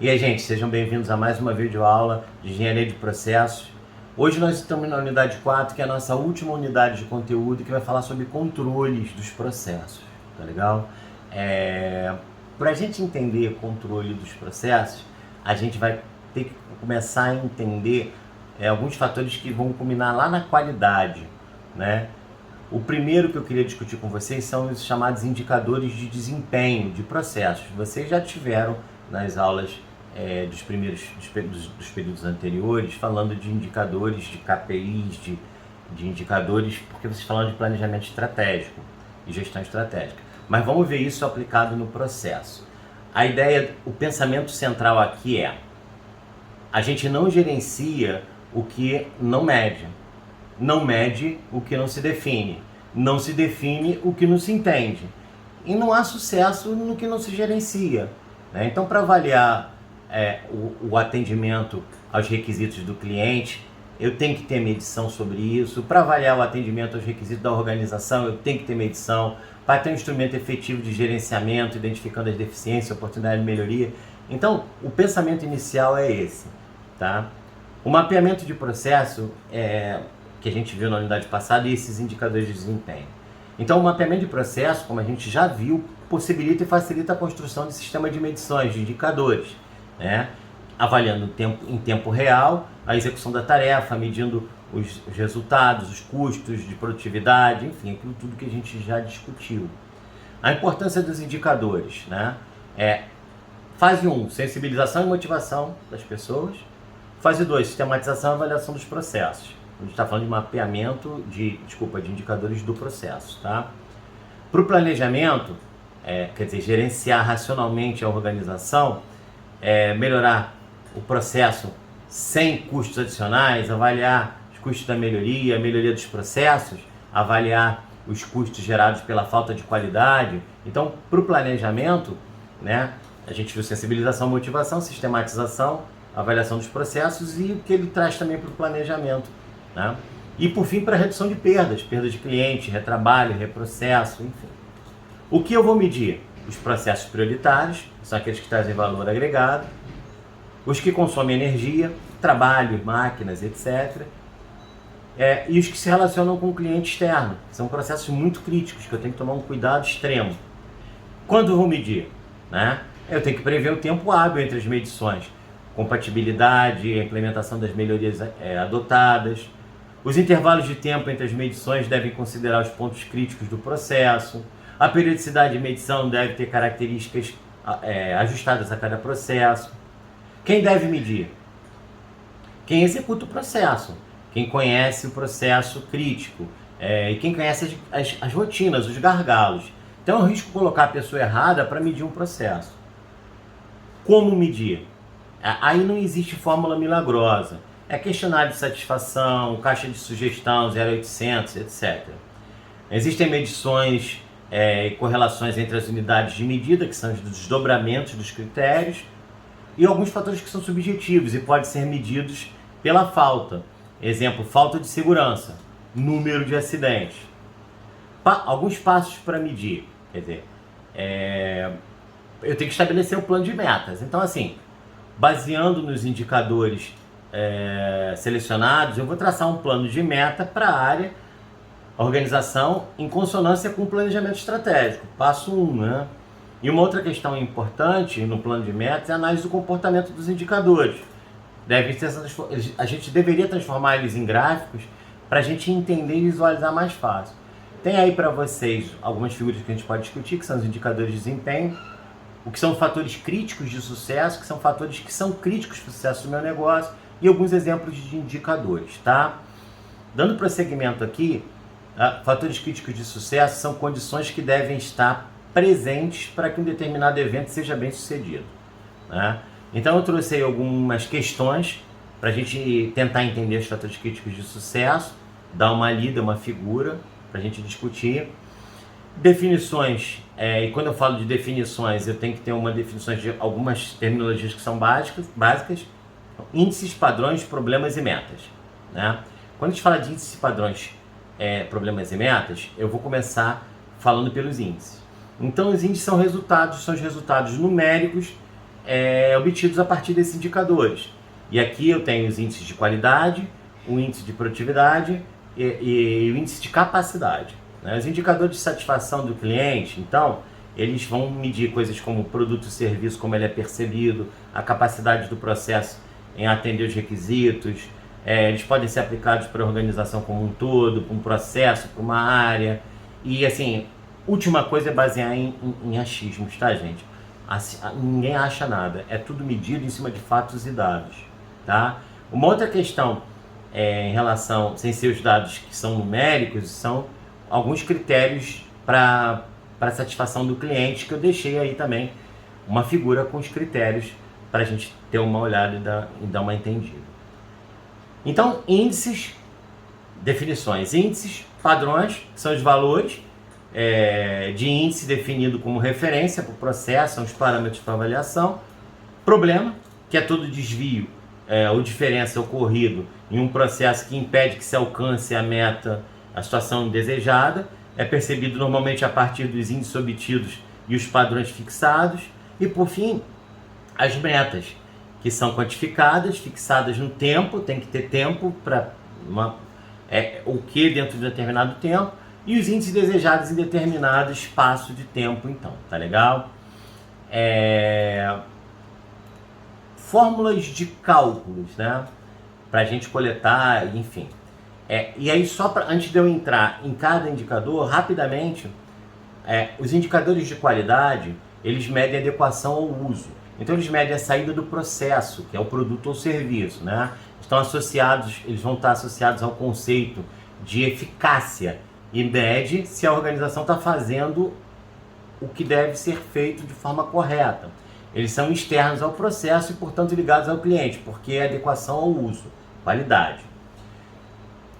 E aí, gente, sejam bem-vindos a mais uma videoaula de Engenharia de Processos. Hoje nós estamos na unidade 4, que é a nossa última unidade de conteúdo, que vai falar sobre controles dos processos, tá legal? Para a gente entender controle dos processos, a gente vai ter que começar a entender alguns fatores que vão culminar lá na qualidade, né? O primeiro que eu queria discutir com vocês são os chamados indicadores de desempenho de processos. Vocês já tiveram nas aulas dos períodos anteriores, falando de indicadores, de KPIs, de indicadores, porque vocês falam de planejamento estratégico e gestão estratégica. Mas vamos ver isso aplicado no processo. A ideia, o pensamento central aqui é: a gente não gerencia o que não mede, não mede o que não se define, não se define o que não se entende, e não há sucesso no que não se gerencia, né? Então, para avaliar o atendimento aos requisitos do cliente, eu tenho que ter medição sobre isso. Para avaliar o atendimento aos requisitos da organização, eu tenho que ter medição. Para ter um instrumento efetivo de gerenciamento, identificando as deficiências, oportunidade de melhoria. Então, o pensamento inicial é esse, tá? O mapeamento de processo que a gente viu na unidade passada, e esses indicadores de desempenho. Então, o mapeamento de processo, como a gente já viu, possibilita e facilita a construção de sistema de medições, de indicadores, né? Avaliando em tempo real a execução da tarefa, medindo os resultados, os custos de produtividade, enfim, aquilo tudo que a gente já discutiu. A importância dos indicadores, né? Fase 1, sensibilização e motivação das pessoas. Fase 2, sistematização e avaliação dos processos. A gente está falando de mapeamento de indicadores do processo, tá? Para o planejamento, quer dizer, gerenciar racionalmente a organização, melhorar o processo sem custos adicionais, avaliar os custos da melhoria, a melhoria dos processos, avaliar os custos gerados pela falta de qualidade. Então, para o planejamento, né, a gente viu sensibilização, motivação, sistematização, avaliação dos processos e o que ele traz também para o planejamento, né? E por fim, para a redução de perdas de cliente, retrabalho, reprocesso, enfim. O que eu vou medir? Os processos prioritários, são aqueles que trazem valor agregado, os que consomem energia, trabalho, máquinas, etc. E os que se relacionam com o cliente externo, são processos muito críticos, que eu tenho que tomar um cuidado extremo. Quando eu vou medir, né? Eu tenho que prever o tempo hábil entre as medições, compatibilidade, a implementação das melhorias adotadas. Os intervalos de tempo entre as medições devem considerar os pontos críticos do processo. A periodicidade de medição deve ter características ajustadas a cada processo. Quem deve medir? Quem executa o processo, quem conhece o processo crítico, e quem conhece as rotinas, os gargalos. Então eu risco colocar a pessoa errada para medir um processo. Como medir? Aí não existe fórmula milagrosa. É questionário de satisfação, caixa de sugestão 0800, etc. Existem medições e correlações entre as unidades de medida, que são os desdobramentos dos critérios, e alguns fatores que são subjetivos e podem ser medidos pela falta. Exemplo, falta de segurança, número de acidentes. Alguns passos para medir. Quer dizer, eu tenho que estabelecer o plano de metas. Então, assim, baseando nos indicadores selecionados, eu vou traçar um plano de meta para a área, organização, em consonância com o planejamento estratégico. Passo 1, né? E uma outra questão importante no plano de metas é a análise do comportamento dos indicadores. A gente deveria transformar eles em gráficos para a gente entender e visualizar mais fácil. Tem aí para vocês algumas figuras que a gente pode discutir, que são os indicadores de desempenho, o que são fatores críticos de sucesso, que são fatores que são críticos para o sucesso do meu negócio, e alguns exemplos de indicadores, tá? Dando prosseguimento aqui, fatores críticos de sucesso são condições que devem estar presentes para que um determinado evento seja bem sucedido, né? Então eu trouxe aí algumas questões para a gente tentar entender os fatores críticos de sucesso, dar uma lida, uma figura para a gente discutir. Definições, e quando eu falo de definições, eu tenho que ter uma definição de algumas terminologias que são básicas. Índices, padrões, problemas e metas, né? Quando a gente fala de índices, padrões, problemas e metas, eu vou começar falando pelos índices. Então os índices são os resultados numéricos obtidos a partir desses indicadores. E aqui eu tenho os índices de qualidade, o índice de produtividade e o índice de capacidade. Né? Os indicadores de satisfação do cliente, então, eles vão medir coisas como o produto e serviço, como ele é percebido, a capacidade do processo em atender os requisitos. Eles podem ser aplicados para a organização como um todo, para um processo, para uma área. E assim, última coisa é basear em achismos, tá, gente? Ninguém acha nada, é tudo medido em cima de fatos e dados, tá? Uma outra questão em relação, sem ser os dados que são numéricos, são alguns critérios para satisfação do cliente, que eu deixei aí também uma figura com os critérios para a gente ter uma olhada e dar uma entendida. Então, índices, definições. Índices, padrões, que são os valores de índice definido como referência para o processo, são os parâmetros para avaliação. Problema, que é todo desvio ou diferença ocorrido em um processo que impede que se alcance a meta, a situação indesejada, é percebido normalmente a partir dos índices obtidos e os padrões fixados. E por fim, as metas, que são quantificadas, fixadas no tempo, tem que ter tempo para o que dentro de determinado tempo, e os índices desejados em determinado espaço de tempo, então, tá legal? Fórmulas de cálculos, né? Para a gente coletar, enfim. E aí, antes de eu entrar em cada indicador, rapidamente, os indicadores de qualidade, eles medem a adequação ao uso. Então, eles medem a saída do processo, que é o produto ou serviço, né? Eles vão estar associados ao conceito de eficácia e mede se a organização está fazendo o que deve ser feito de forma correta. Eles são externos ao processo e, portanto, ligados ao cliente, porque é adequação ao uso, qualidade.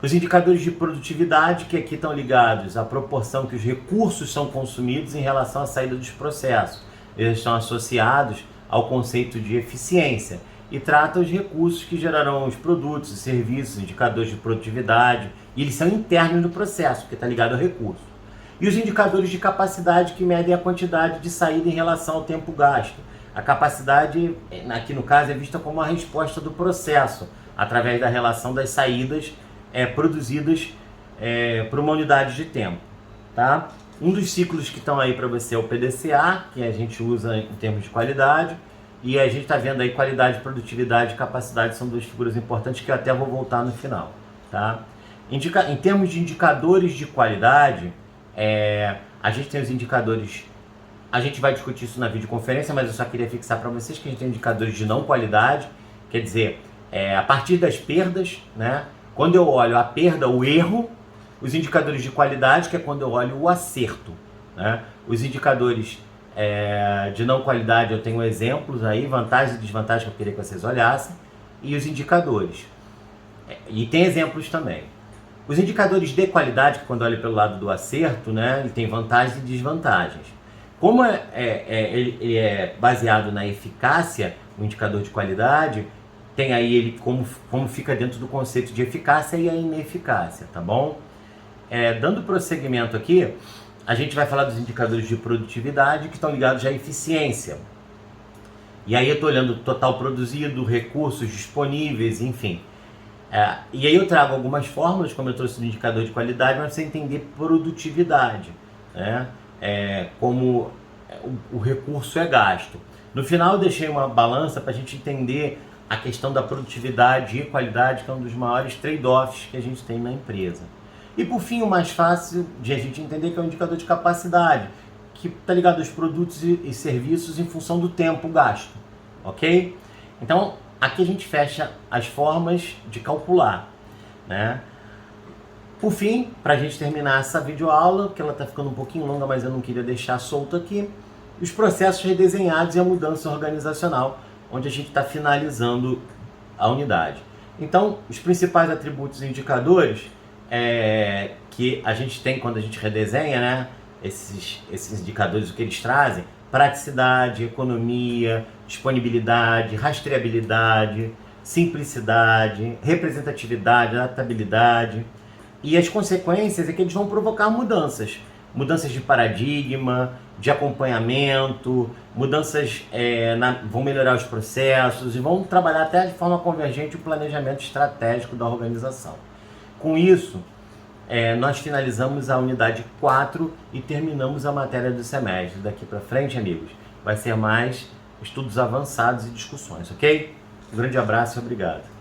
Os indicadores de produtividade, que aqui estão ligados à proporção que os recursos são consumidos em relação à saída dos processos. Eles estão associados ao conceito de eficiência e tratam os recursos que gerarão os produtos e serviços, indicadores de produtividade, e eles são internos do processo, porque está ligado ao recurso. E os indicadores de capacidade, que medem a quantidade de saída em relação ao tempo gasto. A capacidade, aqui no caso, é vista como a resposta do processo, através da relação das saídas produzidas por uma unidade de tempo. Tá? Um dos ciclos que estão aí para você é o PDCA, que a gente usa em termos de qualidade, e a gente está vendo aí qualidade, produtividade e capacidade, são duas figuras importantes que eu até vou voltar no final. Tá? Em termos de indicadores de qualidade, a gente tem os indicadores, a gente vai discutir isso na videoconferência, mas eu só queria fixar para vocês que a gente tem indicadores de não qualidade, quer dizer, a partir das perdas, né? Quando eu olho a perda, o erro, os indicadores de qualidade, que é quando eu olho o acerto, né? Os indicadores de não qualidade, eu tenho exemplos aí, vantagens e desvantagens que eu queria que vocês olhassem, e os indicadores. E tem exemplos também. Os indicadores de qualidade, que quando eu olho pelo lado do acerto, né, ele tem vantagens e desvantagens. Como ele é baseado na eficácia, o indicador de qualidade, tem aí ele como fica dentro do conceito de eficácia e a ineficácia, tá bom? Dando prosseguimento aqui, a gente vai falar dos indicadores de produtividade, que estão ligados à eficiência. E aí eu estou olhando o total produzido, recursos disponíveis, enfim. E aí eu trago algumas fórmulas, como eu trouxe no indicador de qualidade, para você entender produtividade, né? Como o recurso é gasto. No final eu deixei uma balança para a gente entender a questão da produtividade e qualidade, que é um dos maiores trade-offs que a gente tem na empresa. E por fim, o mais fácil de a gente entender, que é o indicador de capacidade, que está ligado aos produtos e serviços em função do tempo gasto, ok? Então, aqui a gente fecha as formas de calcular, né? Por fim, para a gente terminar essa videoaula, que ela está ficando um pouquinho longa, mas eu não queria deixar solto aqui, os processos redesenhados e a mudança organizacional, onde a gente está finalizando a unidade. Então, os principais atributos e indicadores que a gente tem quando a gente redesenha, né? Esses indicadores, o que eles trazem: praticidade, economia, disponibilidade, rastreabilidade, simplicidade, representatividade, adaptabilidade. E as consequências é que eles vão provocar mudanças mudanças de paradigma, de acompanhamento, mudanças vão melhorar os processos e vão trabalhar até de forma convergente o planejamento estratégico da organização. Com isso, nós finalizamos a unidade 4 e terminamos a matéria do semestre. Daqui para frente, amigos, vai ser mais estudos avançados e discussões, ok? Um grande abraço e obrigado.